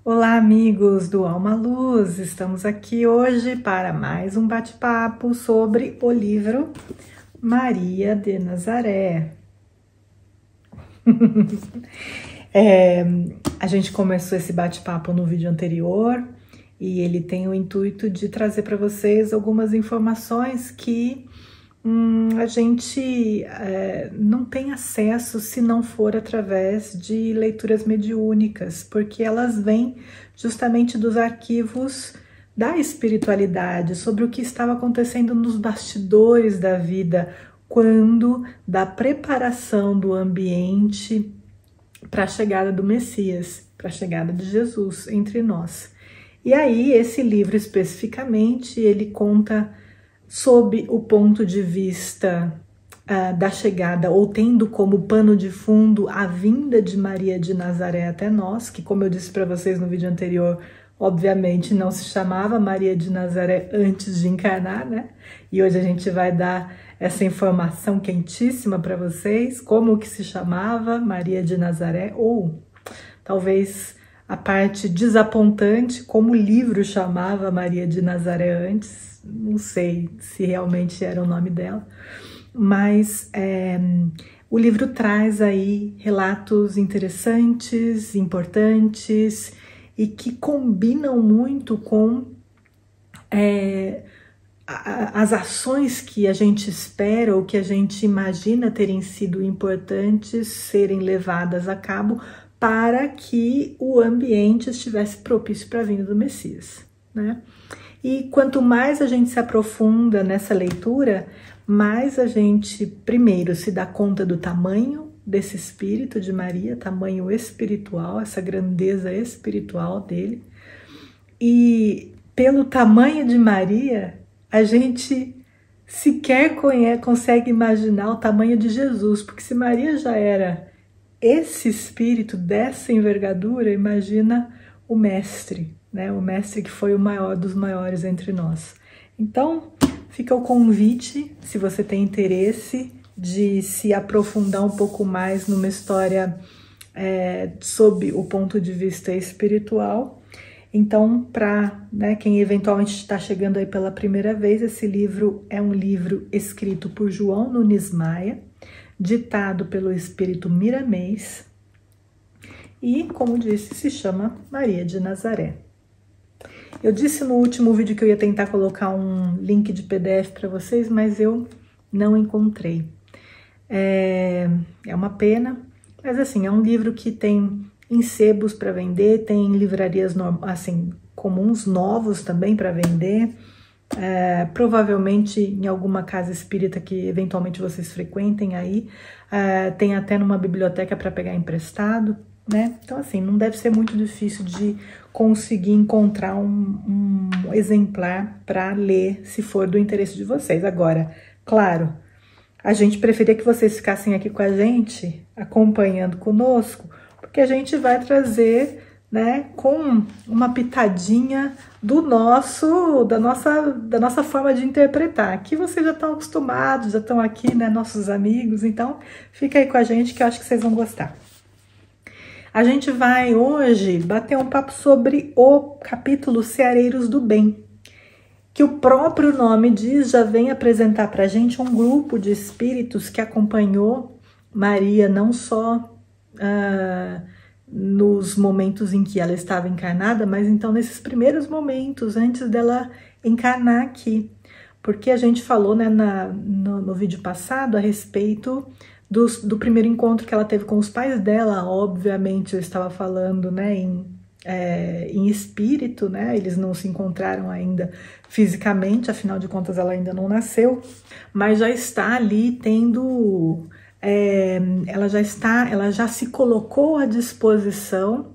Olá, amigos do Alma Luz! Estamos aqui hoje para mais um bate-papo sobre o livro Maria de Nazaré. A gente começou esse bate-papo no vídeo anterior e ele tem o intuito de trazer para vocês algumas informações que a gente não tem acesso se não for através de leituras mediúnicas, porque elas vêm justamente dos arquivos da espiritualidade, sobre o que estava acontecendo nos bastidores da vida, quando da preparação do ambiente para a chegada do Messias, para a chegada de Jesus entre nós. E aí, esse livro especificamente, ele conta sob o ponto de vista da chegada, ou tendo como pano de fundo a vinda de Maria de Nazaré até nós, que, como eu disse para vocês no vídeo anterior, obviamente não se chamava Maria de Nazaré antes de encarnar, né? E hoje a gente vai dar essa informação quentíssima para vocês, como que se chamava Maria de Nazaré, ou talvez a parte desapontante, como o livro chamava Maria de Nazaré antes. Não sei se realmente era o nome dela, mas o livro traz aí relatos interessantes, importantes e que combinam muito com as ações que a gente espera ou que a gente imagina terem sido importantes serem levadas a cabo para que o ambiente estivesse propício para a vinda do Messias, né? E quanto mais a gente se aprofunda nessa leitura, mais a gente, primeiro, se dá conta do tamanho desse espírito de Maria, tamanho espiritual, essa grandeza espiritual dele. E pelo tamanho de Maria, a gente sequer consegue imaginar o tamanho de Jesus, porque se Maria já era esse espírito dessa envergadura, imagina o mestre, né? O mestre que foi o maior dos maiores entre nós. Então, fica o convite, se você tem interesse de se aprofundar um pouco mais numa história sob o ponto de vista espiritual. Então, para quem eventualmente está chegando aí pela primeira vez, esse livro é um livro escrito por João Nunes Maia, ditado pelo espírito Miramês e, como disse, se chama Maria de Nazaré. Eu disse no último vídeo que eu ia tentar colocar um link de PDF para vocês, mas eu não encontrei. É uma pena, mas assim, é um livro que tem em sebos para vender, tem livrarias assim, comuns, novos também para vender, provavelmente em alguma casa espírita que eventualmente vocês frequentem aí, tem até numa biblioteca para pegar emprestado, né? Então assim, não deve ser muito difícil de conseguir encontrar um exemplar para ler, se for do interesse de vocês. Agora, claro, a gente preferia que vocês ficassem aqui com a gente, acompanhando conosco, porque a gente vai trazer, né, com uma pitadinha da nossa forma de interpretar. Aqui vocês já estão acostumados, já estão aqui, né, nossos amigos, então fica aí com a gente que eu acho que vocês vão gostar. A gente vai hoje bater um papo sobre o capítulo Ceareiros do Bem, que o próprio nome diz, já vem apresentar para a gente um grupo de espíritos que acompanhou Maria não só nos momentos em que ela estava encarnada, mas então nesses primeiros momentos, antes dela encarnar aqui. Porque a gente falou, né, no vídeo passado a respeito do primeiro encontro que ela teve com os pais dela. Obviamente eu estava falando, né, em espírito, né, eles não se encontraram ainda fisicamente, afinal de contas ela ainda não nasceu, mas já está ali tendo, ela já se colocou à disposição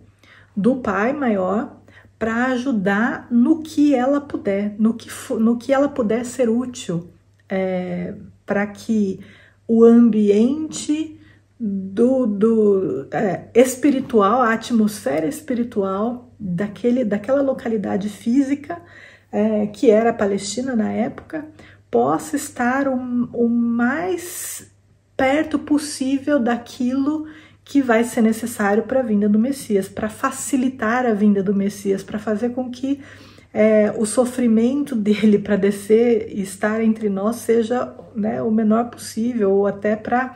do Pai Maior para ajudar no que ela puder, no que ela puder ser útil, para que o ambiente espiritual, a atmosfera espiritual daquela localidade física, que era a Palestina na época, possa estar o mais perto possível daquilo que vai ser necessário para a vinda do Messias, para facilitar a vinda do Messias, para fazer com que o sofrimento dele para descer e estar entre nós seja, né, o menor possível, ou até para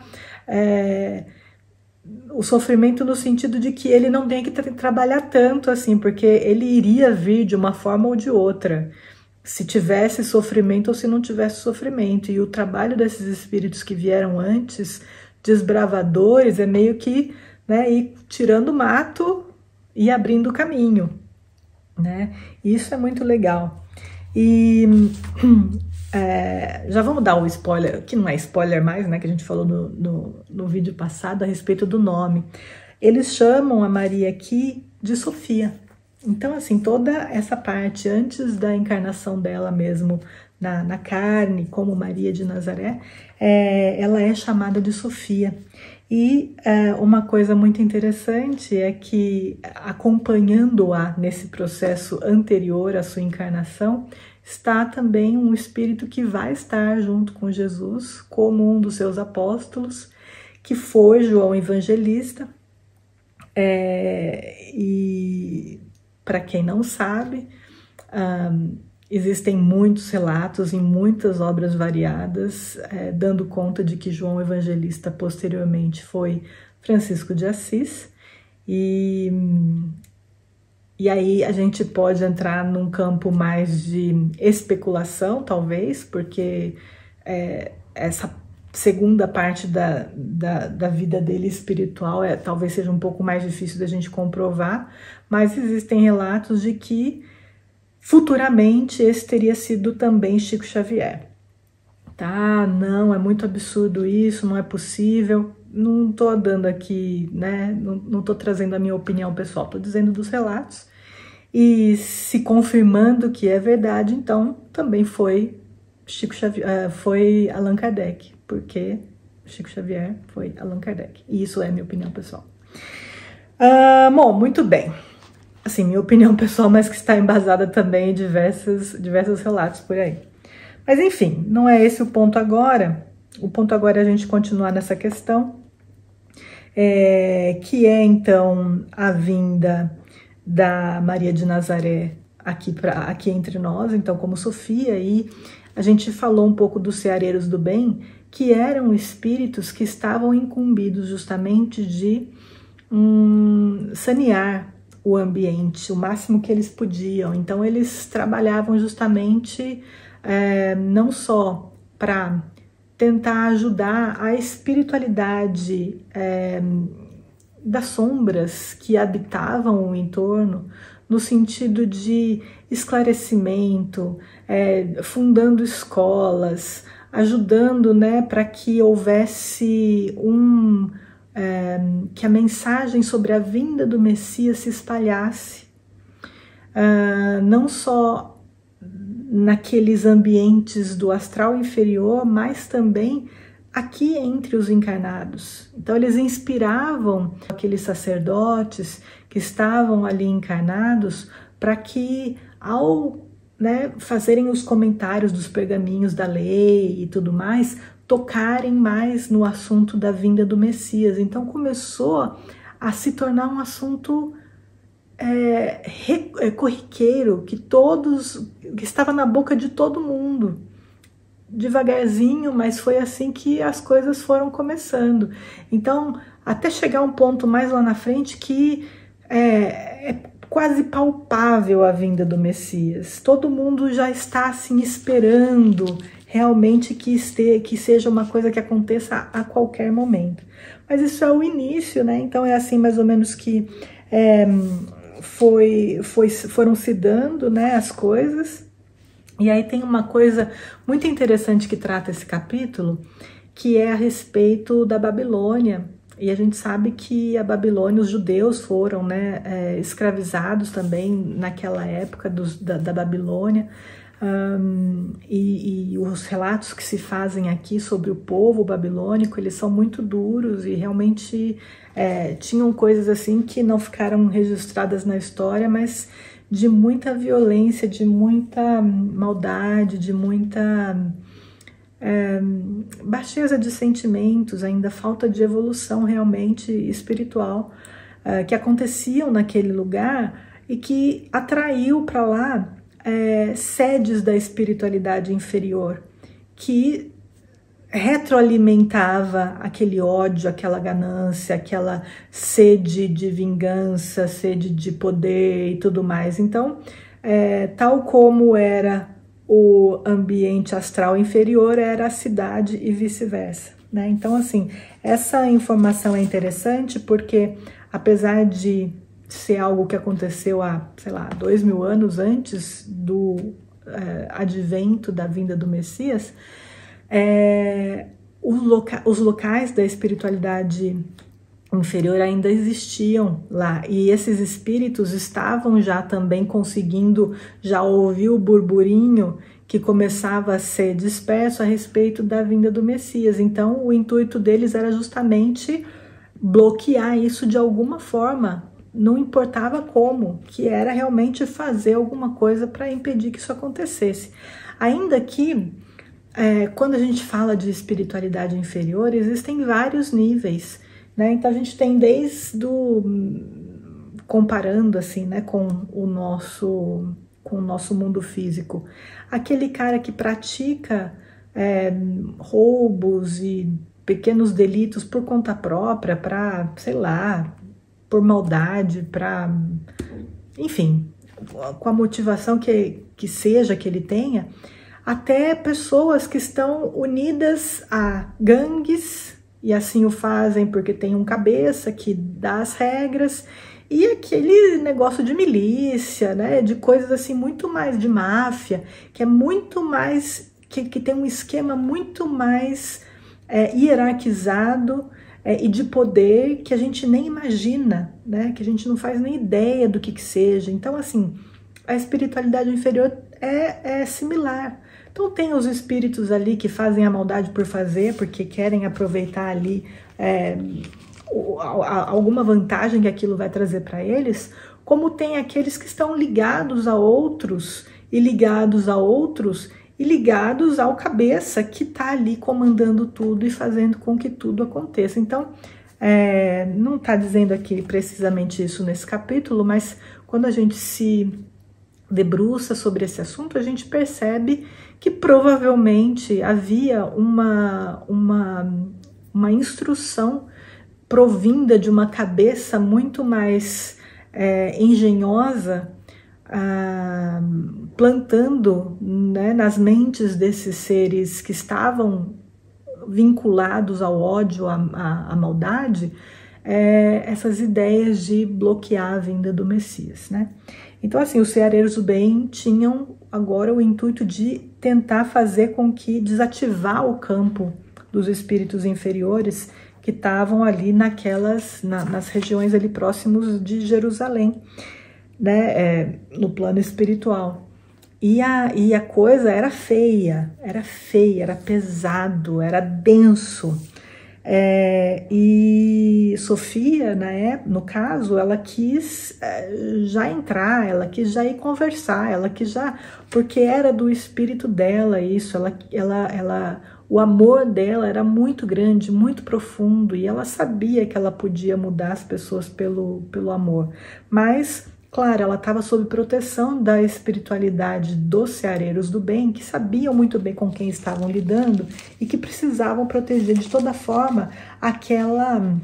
o sofrimento no sentido de que ele não tenha que trabalhar tanto assim, porque ele iria vir de uma forma ou de outra, se tivesse sofrimento ou se não tivesse sofrimento. E o trabalho desses espíritos que vieram antes, desbravadores, é meio que, né, ir tirando o mato e abrindo o caminho, né? Isso é muito legal. E já vamos dar o spoiler, que não é spoiler mais, né, que a gente falou no vídeo passado a respeito do nome. Eles chamam a Maria aqui de Sofia. Então, assim, toda essa parte antes da encarnação dela mesmo na carne, como Maria de Nazaré, ela é chamada de Sofia. E uma coisa muito interessante é que, acompanhando-a nesse processo anterior à sua encarnação, está também um espírito que vai estar junto com Jesus, como um dos seus apóstolos, que foi João Evangelista. E para quem não sabe, existem muitos relatos em muitas obras variadas, dando conta de que João Evangelista posteriormente foi Francisco de Assis. E aí a gente pode entrar num campo mais de especulação, talvez, porque essa segunda parte da vida dele espiritual talvez seja um pouco mais difícil da gente comprovar, mas existem relatos de que futuramente esse teria sido também Chico Xavier. Tá? Não, é muito absurdo isso, não é possível. Não estou dando aqui, né? Não estou trazendo a minha opinião pessoal, estou dizendo dos relatos. E se confirmando que é verdade, então também foi Chico Xavier, foi Allan Kardec, porque Chico Xavier foi Allan Kardec. E isso é minha opinião pessoal. Bom, muito bem. Assim, minha opinião pessoal, mas que está embasada também em diversos relatos por aí. Mas enfim, não é esse o ponto agora. O ponto agora é a gente continuar nessa questão, que é então a vinda da Maria de Nazaré aqui entre nós, então como Sofia, e a gente falou um pouco dos ceareiros do bem, que eram espíritos que estavam incumbidos justamente de sanear o ambiente, o máximo que eles podiam. Então eles trabalhavam justamente não só para tentar ajudar a espiritualidade das sombras que habitavam o entorno, no sentido de esclarecimento, fundando escolas, ajudando, né, para que houvesse que a mensagem sobre a vinda do Messias se espalhasse, não só naqueles ambientes do astral inferior, mas também aqui entre os encarnados. Então eles inspiravam aqueles sacerdotes que estavam ali encarnados para que, ao, né, fazerem os comentários dos pergaminhos da lei e tudo mais, tocarem mais no assunto da vinda do Messias. Então começou a se tornar um assunto corriqueiro, que estava na boca de todo mundo, devagarzinho, mas foi assim que as coisas foram começando. Então, até chegar um ponto mais lá na frente que é quase palpável a vinda do Messias. Todo mundo já está assim esperando realmente que seja uma coisa que aconteça a qualquer momento. Mas isso é o início, né? Então é assim mais ou menos que foram se dando, né, as coisas. E aí tem uma coisa muito interessante que trata esse capítulo, que é a respeito da Babilônia. E a gente sabe que a Babilônia, os judeus foram, né, escravizados também naquela época da Babilônia. E os relatos que se fazem aqui sobre o povo babilônico, eles são muito duros e realmente tinham coisas assim que não ficaram registradas na história, mas de muita violência, de muita maldade, de muita baixeza de sentimentos, ainda falta de evolução realmente espiritual que aconteciam naquele lugar e que atraiu para lá sedes da espiritualidade inferior, que retroalimentava aquele ódio, aquela ganância, aquela sede de vingança, sede de poder e tudo mais. Então, tal como era o ambiente astral inferior, era a cidade e vice-versa, né? Então, assim, essa informação é interessante porque, apesar de ser algo que aconteceu há, sei lá, 2000 anos antes do advento da vinda do Messias, os locais da espiritualidade inferior ainda existiam lá, e esses espíritos estavam já também conseguindo já ouvir o burburinho que começava a ser disperso a respeito da vinda do Messias. Então o intuito deles era justamente bloquear isso de alguma forma, não importava como, que era realmente fazer alguma coisa para impedir que isso acontecesse. Ainda que quando a gente fala de espiritualidade inferior, existem vários níveis, né? Então a gente tem desde comparando assim, né, com o nosso mundo físico, aquele cara que pratica roubos e pequenos delitos por conta própria, para, sei lá, por maldade, para, enfim, com a motivação que seja que ele tenha, até pessoas que estão unidas a gangues, e assim o fazem porque tem um cabeça que dá as regras, e aquele negócio de milícia, né, de coisas assim muito mais de máfia, que é muito mais, que tem um esquema muito mais hierarquizado e de poder que a gente nem imagina, né, que a gente não faz nem ideia do que seja. Então, assim, a espiritualidade inferior é similar. Então tem os espíritos ali que fazem a maldade por fazer, porque querem aproveitar ali alguma vantagem que aquilo vai trazer para eles, como tem aqueles que estão ligados a outros e ligados a outros e ligados ao cabeça que está ali comandando tudo e fazendo com que tudo aconteça. Então, não está dizendo aqui precisamente isso nesse capítulo, mas quando a gente se debruça sobre esse assunto, a gente percebe que provavelmente havia uma instrução provinda de uma cabeça muito mais engenhosa, plantando, né, nas mentes desses seres que estavam vinculados ao ódio, à maldade, essas ideias de bloquear a vinda do Messias, né? Então, assim, os ceareiros do bem tinham agora o intuito de tentar fazer com que desativar o campo dos espíritos inferiores que estavam ali nas regiões ali próximos de Jerusalém, né, no plano espiritual. E a coisa era feia, era pesado, era denso. E Sofia, no caso, ela quis já entrar, ela quis já ir conversar, porque era do espírito dela isso, o amor dela era muito grande, muito profundo, e ela sabia que ela podia mudar as pessoas pelo amor, mas, claro, ela estava sob proteção da espiritualidade dos ceareiros do bem, que sabiam muito bem com quem estavam lidando e que precisavam proteger de toda forma aquela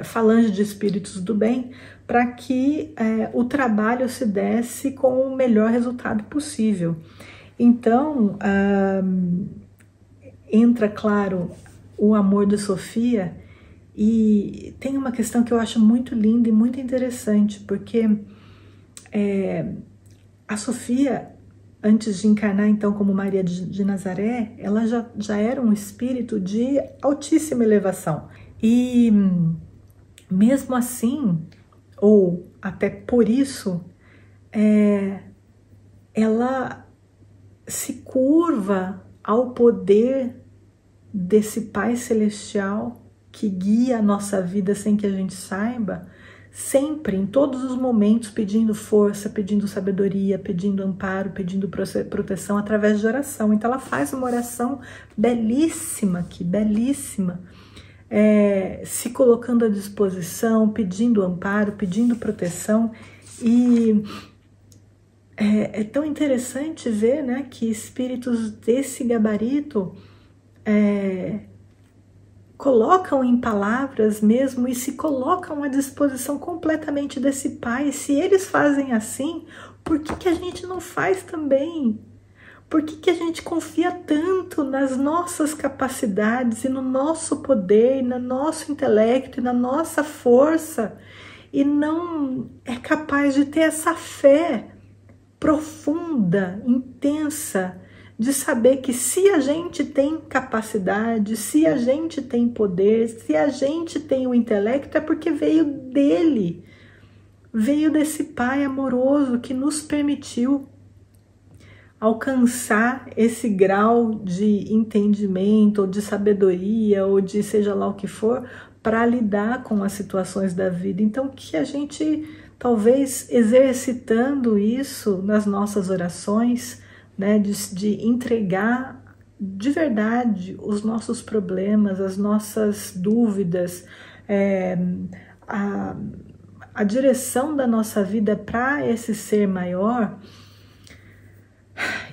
falange de espíritos do bem para que o trabalho se desse com o melhor resultado possível. Então, entra, claro, o amor de Sofia. E tem uma questão que eu acho muito linda e muito interessante, porque a Sofia, antes de encarnar então como Maria de Nazaré, ela já era um espírito de altíssima elevação. E mesmo assim, ou até por isso, ela se curva ao poder desse Pai Celestial que guia a nossa vida sem que a gente saiba, sempre, em todos os momentos, pedindo força, pedindo sabedoria, pedindo amparo, pedindo proteção através de oração. Então ela faz uma oração belíssima aqui, belíssima, se colocando à disposição, pedindo amparo, pedindo proteção. E é tão interessante ver, né, que espíritos desse gabarito colocam em palavras mesmo e se colocam à disposição completamente desse Pai. Se eles fazem assim, por que a gente não faz também? Por que a gente confia tanto nas nossas capacidades e no nosso poder, e no nosso intelecto, e na nossa força, e não é capaz de ter essa fé profunda, intensa, de saber que se a gente tem capacidade, se a gente tem poder, se a gente tem o intelecto, é porque veio dele, veio desse Pai amoroso que nos permitiu alcançar esse grau de entendimento, ou de sabedoria, ou de seja lá o que for, para lidar com as situações da vida. Então que a gente, talvez exercitando isso nas nossas orações, né, de entregar de verdade os nossos problemas, as nossas dúvidas, a direção da nossa vida para esse ser maior.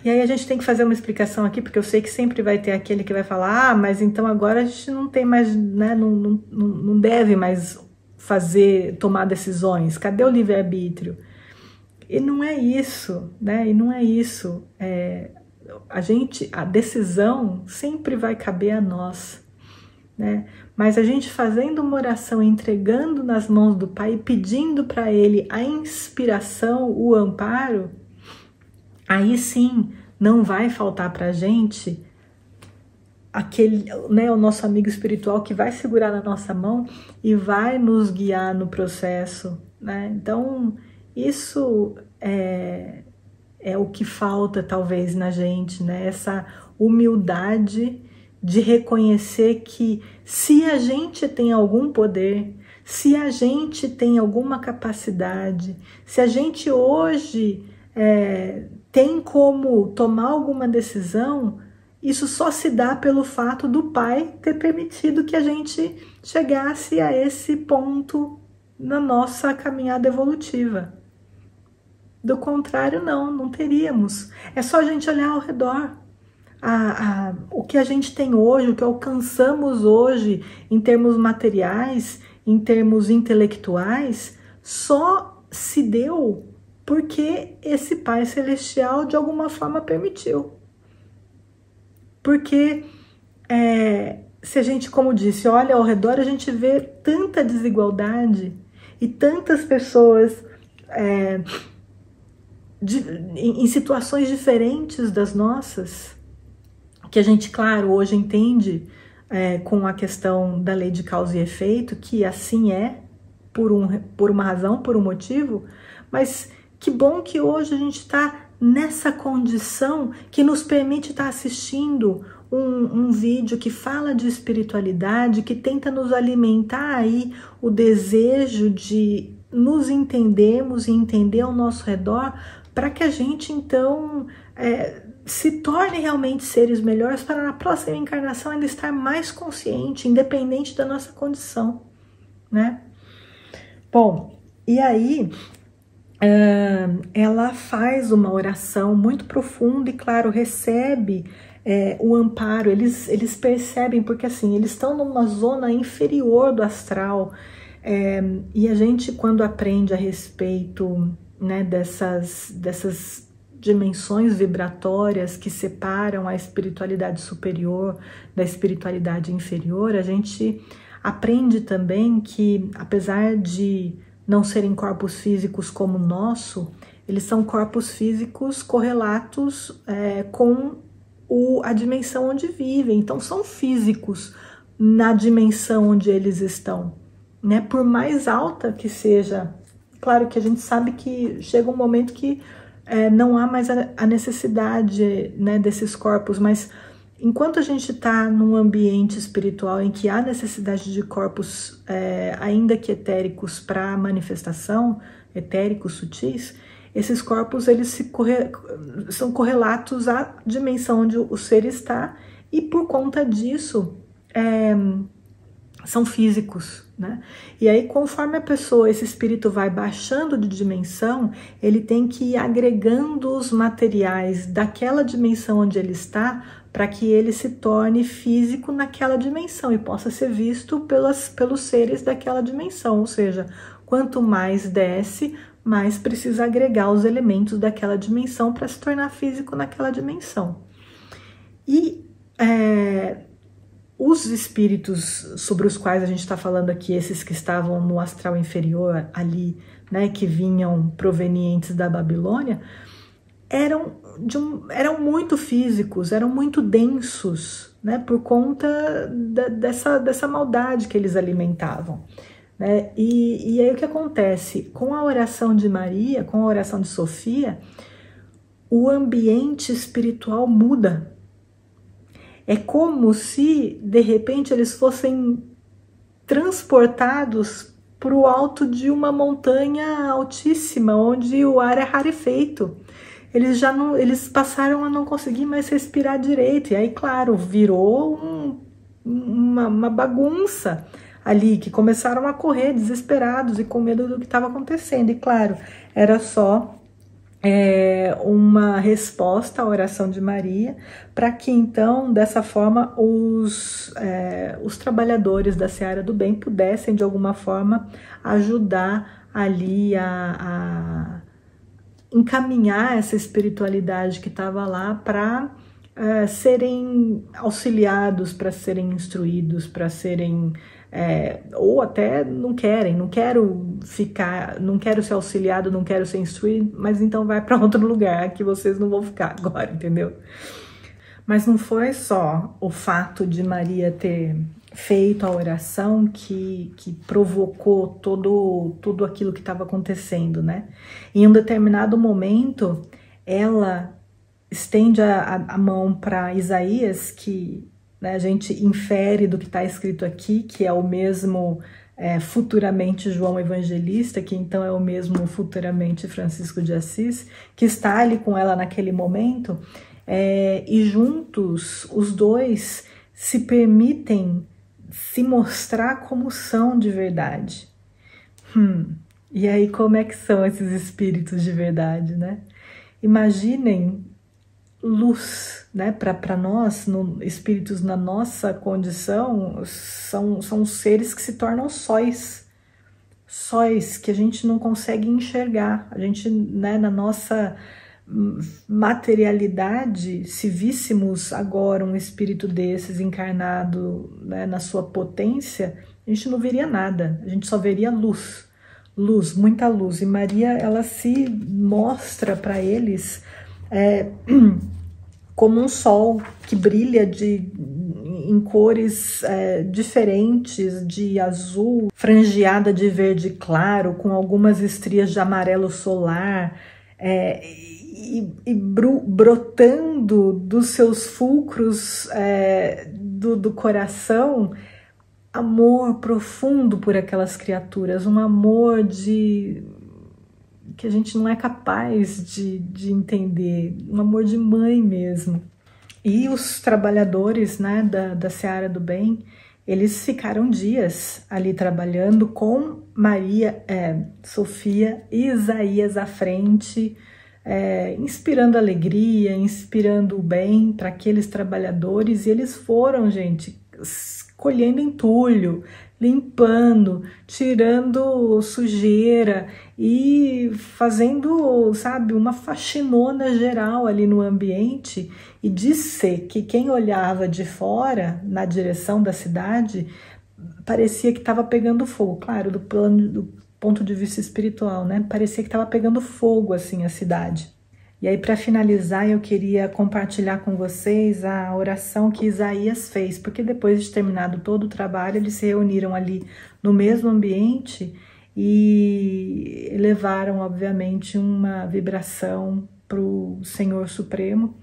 E aí a gente tem que fazer uma explicação aqui, porque eu sei que sempre vai ter aquele que vai falar, mas então agora a gente não tem mais, né, não deve mais tomar decisões, cadê o livre-arbítrio? E não é isso, né? E não é isso. A decisão sempre vai caber a nós, né? Mas a gente fazendo uma oração, entregando nas mãos do Pai, pedindo para Ele a inspiração, o amparo, aí sim não vai faltar para a gente aquele, né, o nosso amigo espiritual que vai segurar na nossa mão e vai nos guiar no processo, né? Então isso é o que falta talvez na gente, né? Essa humildade de reconhecer que se a gente tem algum poder, se a gente tem alguma capacidade, se a gente hoje tem como tomar alguma decisão, isso só se dá pelo fato do Pai ter permitido que a gente chegasse a esse ponto na nossa caminhada evolutiva. Do contrário, não teríamos. É só a gente olhar ao redor. O que a gente tem hoje, o que alcançamos hoje em termos materiais, em termos intelectuais, só se deu porque esse Pai Celestial de alguma forma permitiu. Porque se a gente, como disse, olha ao redor, a gente vê tanta desigualdade e tantas pessoas em situações diferentes das nossas, que a gente, claro, hoje entende com a questão da lei de causa e efeito, que assim por uma razão, por um motivo, mas que bom que hoje a gente está nessa condição que nos permite estar assistindo um vídeo que fala de espiritualidade, que tenta nos alimentar aí o desejo de nos entendermos e entender ao nosso redor, para que a gente então se torne realmente seres melhores, para na próxima encarnação ainda estar mais consciente, independente da nossa condição, né? Bom, e aí ela faz uma oração muito profunda e, claro, recebe o amparo. Eles percebem, porque assim, eles estão numa zona inferior do astral, e a gente, quando aprende a respeito, né, dessas dimensões vibratórias que separam a espiritualidade superior da espiritualidade inferior, a gente aprende também que, apesar de não serem corpos físicos como o nosso, eles são corpos físicos correlatos com a dimensão onde vivem. Então são físicos na dimensão onde eles estão, né? Por mais alta que seja. Claro que a gente sabe que chega um momento que não há mais a necessidade, né, desses corpos, mas enquanto a gente está num ambiente espiritual em que há necessidade de corpos, ainda que etéricos, para manifestação, etéricos, sutis, esses corpos eles são correlatos à dimensão onde o ser está, e por conta disso são físicos, né? E aí, conforme a pessoa, esse espírito vai baixando de dimensão, ele tem que ir agregando os materiais daquela dimensão onde ele está, para que ele se torne físico naquela dimensão e possa ser visto pelos seres daquela dimensão. Ou seja, quanto mais desce, mais precisa agregar os elementos daquela dimensão para se tornar físico naquela dimensão. E os espíritos sobre os quais a gente está falando aqui, esses que estavam no astral inferior ali, né, que vinham provenientes da Babilônia, eram muito físicos, eram muito densos, né, por conta dessa maldade que eles alimentavam, né? E aí o que acontece? Com a oração de Maria, com a oração de Sofia, o ambiente espiritual muda. É como se, de repente, eles fossem transportados para o alto de uma montanha altíssima, onde o ar é rarefeito. Eles passaram a não conseguir mais respirar direito. E aí, claro, virou uma bagunça ali, que começaram a correr desesperados e com medo do que estava acontecendo. E claro, era só uma resposta à oração de Maria, para que então, dessa forma, os trabalhadores da Seara do Bem pudessem, de alguma forma, ajudar ali a encaminhar essa espiritualidade que estava lá para serem auxiliados, para serem instruídos, para serem... ou até não quero ser auxiliado, não quero ser instruído, mas então vai para outro lugar que vocês não vão ficar agora, entendeu? Mas não foi só o fato de Maria ter feito a oração que provocou tudo aquilo que estava acontecendo, né? Em um determinado momento, ela estende a mão para Isaías, que, né, a gente infere do que está escrito aqui, que é o mesmo futuramente João Evangelista, que então é o mesmo futuramente Francisco de Assis, que está ali com ela naquele momento, e juntos os dois se permitem se mostrar como são de verdade. E aí, como é que são esses espíritos de verdade, né? Imaginem luz, né? Para nós, espíritos na nossa condição, são seres que se tornam sóis que a gente não consegue enxergar. A gente, né, na nossa materialidade, se víssemos agora um espírito desses encarnado, né, na sua potência, a gente não veria nada, a gente só veria luz, muita luz. E Maria, ela se mostra para eles como um sol que brilha em cores diferentes, de azul, frangeada de verde claro, com algumas estrias de amarelo solar, brotando dos seus fulcros do coração, amor profundo por aquelas criaturas, um amor que a gente não é capaz de entender, um amor de mãe mesmo. E os trabalhadores, né, da Seara do Bem, eles ficaram dias ali trabalhando com Maria, Sofia e Isaías à frente, inspirando alegria, inspirando o bem para aqueles trabalhadores. E eles foram, gente, colhendo entulho, limpando, tirando sujeira e fazendo, sabe, uma faxinona geral ali no ambiente. E disse que quem olhava de fora, na direção da cidade, parecia que estava pegando fogo. Claro, do ponto de vista espiritual, né? Parecia que estava pegando fogo, assim, a cidade. E aí, para finalizar, eu queria compartilhar com vocês a oração que Isaías fez, porque depois de terminado todo o trabalho, eles se reuniram ali no mesmo ambiente e levaram, obviamente, uma vibração para o Senhor Supremo,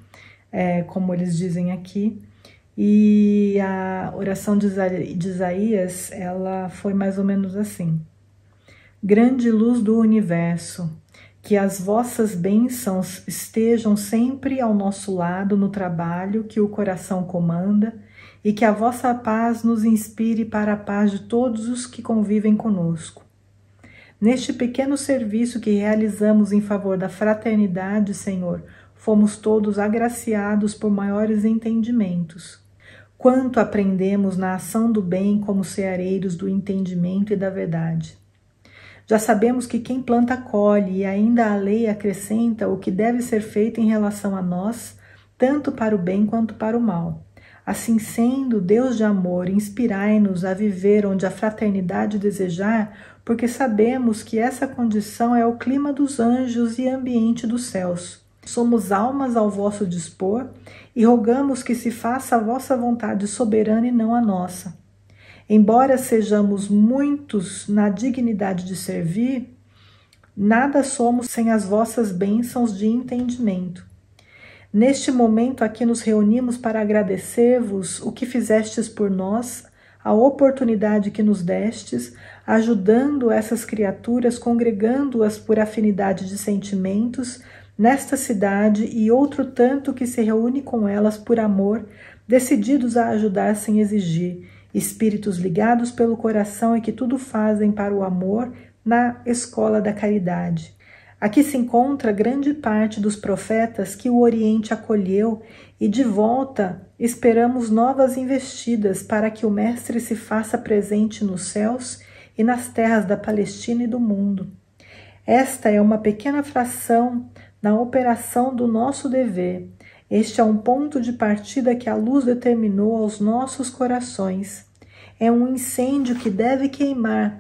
como eles dizem aqui, E a oração de Isaías, ela foi mais ou menos assim: grande luz do universo, que as vossas bênçãos estejam sempre ao nosso lado no trabalho que o coração comanda, e que a vossa paz nos inspire para a paz de todos os que convivem conosco. Neste pequeno serviço que realizamos em favor da fraternidade, Senhor, fomos todos agraciados por maiores entendimentos. Quanto aprendemos na ação do bem como ceareiros do entendimento e da verdade. Já sabemos que quem planta colhe, e ainda a lei acrescenta o que deve ser feito em relação a nós, tanto para o bem quanto para o mal. Assim sendo, Deus de amor, inspirai-nos a viver onde a fraternidade desejar, porque sabemos que essa condição é o clima dos anjos e ambiente dos céus. Somos almas ao vosso dispor e rogamos que se faça a vossa vontade soberana e não a nossa. Embora sejamos muitos na dignidade de servir, nada somos sem as vossas bênçãos de entendimento. Neste momento aqui nos reunimos para agradecer-vos o que fizestes por nós, a oportunidade que nos destes, ajudando essas criaturas, congregando-as por afinidade de sentimentos nesta cidade e outro tanto que se reúne com elas por amor, decididos a ajudar sem exigir, espíritos ligados pelo coração e que tudo fazem para o amor na escola da caridade. Aqui se encontra grande parte dos profetas que o Oriente acolheu e de volta esperamos novas investidas para que o Mestre se faça presente nos céus e nas terras da Palestina e do mundo. Esta é uma pequena fração na operação do nosso dever. Este é um ponto de partida que a luz determinou aos nossos corações. É um incêndio que deve queimar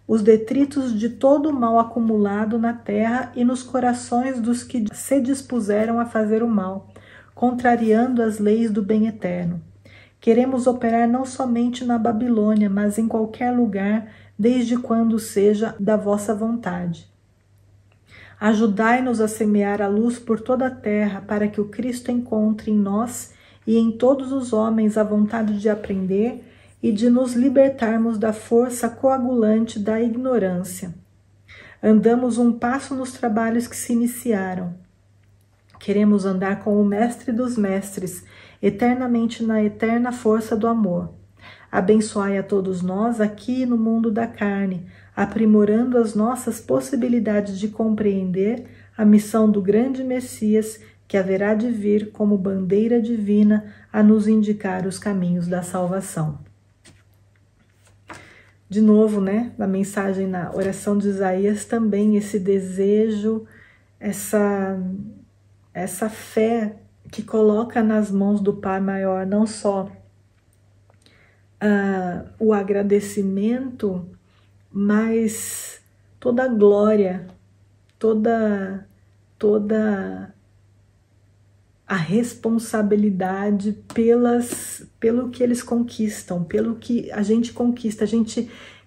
os detritos de todo o mal acumulado na terra e nos corações dos que se dispuseram a fazer o mal, contrariando as leis do bem eterno. Queremos operar não somente na Babilônia, mas em qualquer lugar, desde quando seja da vossa vontade. Ajudai-nos a semear a luz por toda a terra, para que o Cristo encontre em nós e em todos os homens a vontade de aprender e de nos libertarmos da força coagulante da ignorância. Andamos um passo nos trabalhos que se iniciaram. Queremos andar com o Mestre dos Mestres, eternamente na eterna força do amor. Abençoai a todos nós aqui no mundo da carne, aprimorando as nossas possibilidades de compreender a missão do grande Messias que haverá de vir como bandeira divina a nos indicar os caminhos da salvação. De novo, na mensagem, na oração de Isaías, também esse desejo, essa fé que coloca nas mãos do Pai Maior não só o agradecimento, mas toda a glória, toda a responsabilidade pelo que eles conquistam, pelo que a gente conquista,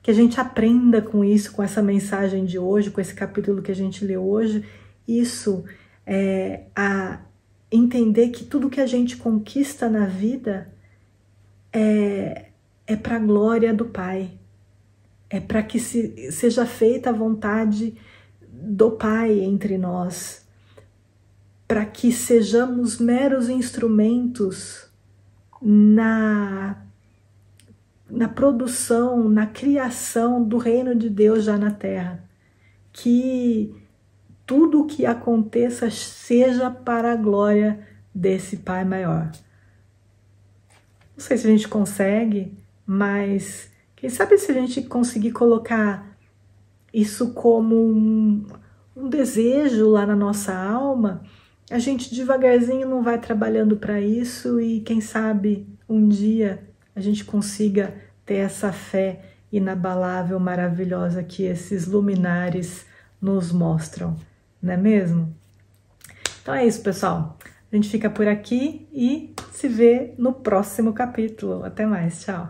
que a gente aprenda com isso, com essa mensagem de hoje, com esse capítulo que a gente lê hoje, isso a entender que tudo que a gente conquista na vida é para a glória do Pai, é para que seja feita a vontade do Pai entre nós, para que sejamos meros instrumentos na produção, na criação do reino de Deus já na terra. Que tudo o que aconteça seja para a glória desse Pai Maior. Não sei se a gente consegue, mas quem sabe se a gente conseguir colocar isso como um desejo lá na nossa alma, a gente devagarzinho não vai trabalhando para isso e quem sabe um dia a gente consiga ter essa fé inabalável, maravilhosa que esses luminares nos mostram, não é mesmo? Então é isso, pessoal. A gente fica por aqui e se vê no próximo capítulo. Até mais, tchau!